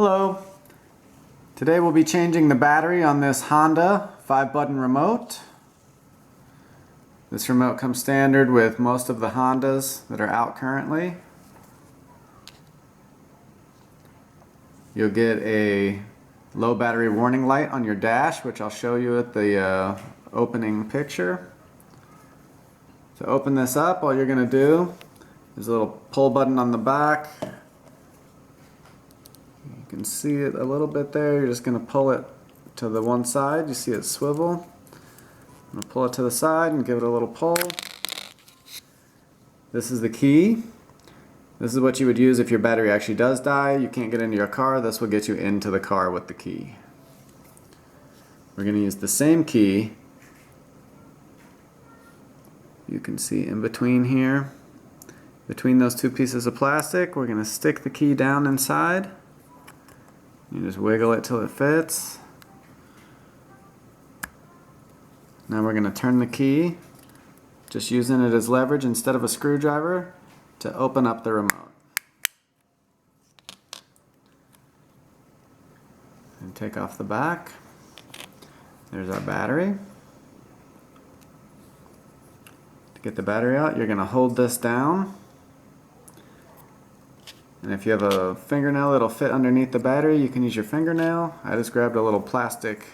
Hello. Today we'll be changing the battery on this Honda 5-button remote. This remote comes standard with most of the Hondas that are out currently. You'll get a low battery warning light on your dash, which I'll show you at the opening picture. To open this up, all you're going to do is a little pull button on the back. You can see it a little bit there. You're just going to pull it to the one side. You see it swivel. I'm going to pull it to the side and give it a little pull. This is the key. This is what you would use if your battery actually does die. You can't get into your car. This will get you into the car with the key. We're going to use the same key. You can see in between here, between those two pieces of plastic, we're going to stick the key down inside. You just wiggle it till it fits. Now we're going to turn the key, just using it as leverage instead of a screwdriver, to open up the remote. And take off the back. There's our battery. To get the battery out, you're going to hold this down. And if you have a fingernail that'll fit underneath the battery, you can use your fingernail. I just grabbed a little plastic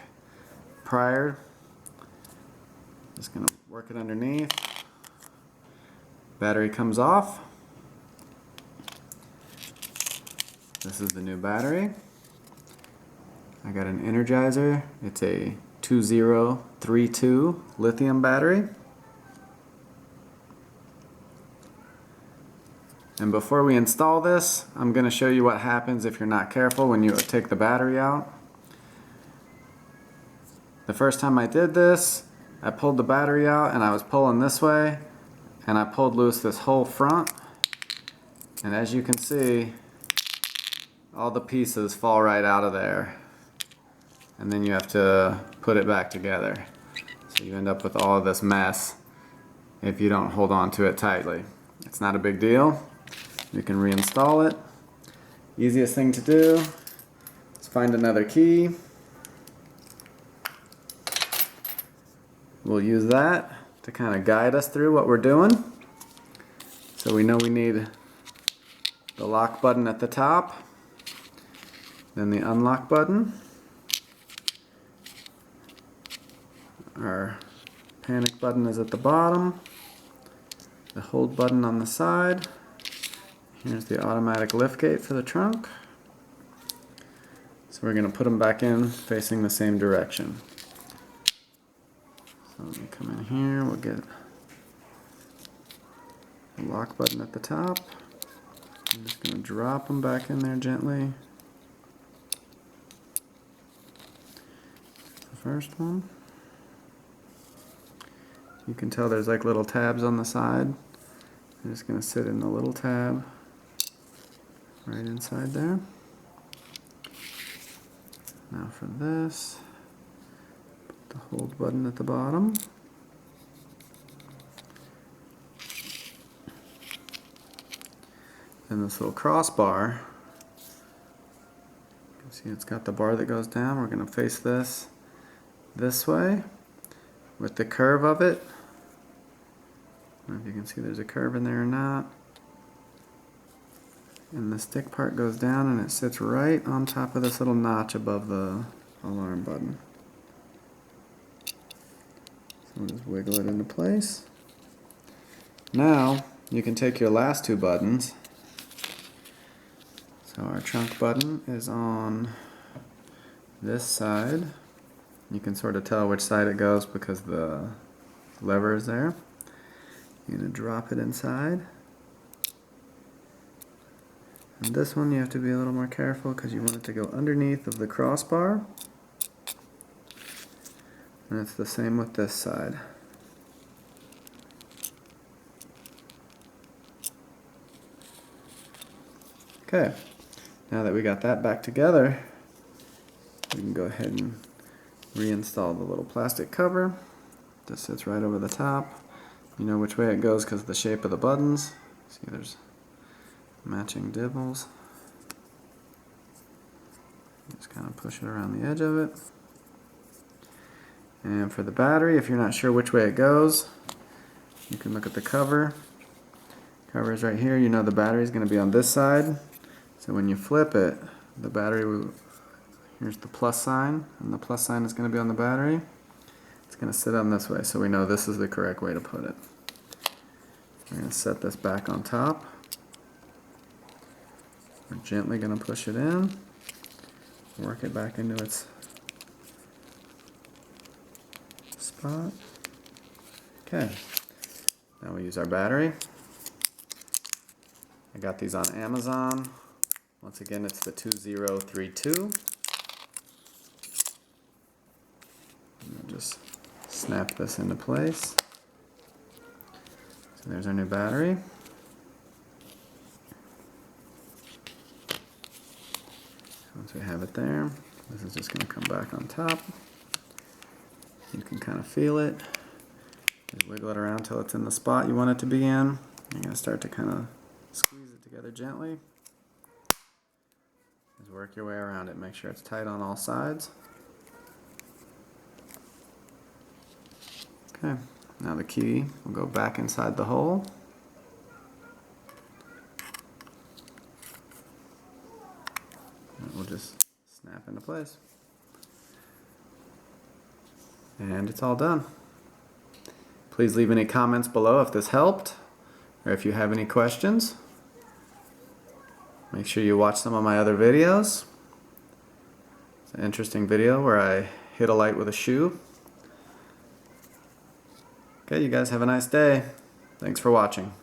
prior. Just going to work it underneath. Battery comes off. This is the new battery. I got an Energizer. It's a 2032 lithium battery. And before we install this, I'm going to show you what happens if you're not careful when you take the battery out. The first time I did this, I pulled the battery out and I was pulling this way, and I pulled loose this whole front. And as you can see, all the pieces fall right out of there. And then you have to put it back together. So you end up with all of this mess if you don't hold on to it tightly. It's not a big deal. You can reinstall it. Easiest thing to do is find another key. We'll use that to kind of guide us through what we're doing. So we know we need the lock button at the top, then the unlock button, our panic button is at the bottom, the hold button on the side. Here's the automatic liftgate for the trunk. So we're going to put them back in facing the same direction. So let me come in here, we'll get the lock button at the top. I'm just going to drop them back in there gently. The first one. You can tell there's like little tabs on the side. I'm just going to sit in the little tab right inside there. Now for this, put the hold button at the bottom. And this little crossbar, you can see it's got the bar that goes down. We're going to face this way with the curve of it. I don't know if you can see there's a curve in there or not. And the stick part goes down and it sits right on top of this little notch above the alarm button. So we'll just wiggle it into place. Now you can take your last two buttons. So our trunk button is on this side. You can sort of tell which side it goes because the lever is there. You're going to drop it inside. And this one you have to be a little more careful because you want it to go underneath of the crossbar. And it's the same with this side. Okay, now that we got that back together, we can go ahead and reinstall the little plastic cover. This sits right over the top. You know which way it goes because of the shape of the buttons. See, there's matching dibbles. Just kind of push it around the edge of it. And for the battery, if you're not sure which way it goes, you can look at the cover. Cover is right here. You know the battery is going to be on this side. So when you flip it, the battery will, here's the plus sign, and the plus sign is going to be on the battery. It's going to sit on this way, so we know this is the correct way to put it. We're going to set this back on top. We're gently going to push it in, work it back into its spot. Okay, now we use our battery. I got these on Amazon. Once again, it's the 2032. And we'll just snap this into place. So there's our new battery. Once we have it there, this is just going to come back on top. You can kind of feel it. Just wiggle it around till it's in the spot you want it to be in. You're going to start to kind of squeeze it together gently. Just work your way around it. Make sure it's tight on all sides. Okay, now the key will go back inside the hole. And it will just snap into place. And it's all done. Please leave any comments below if this helped, or if you have any questions. Make sure you watch some of my other videos. It's an interesting video where I hit a light with a shoe. Okay, you guys have a nice day. Thanks for watching.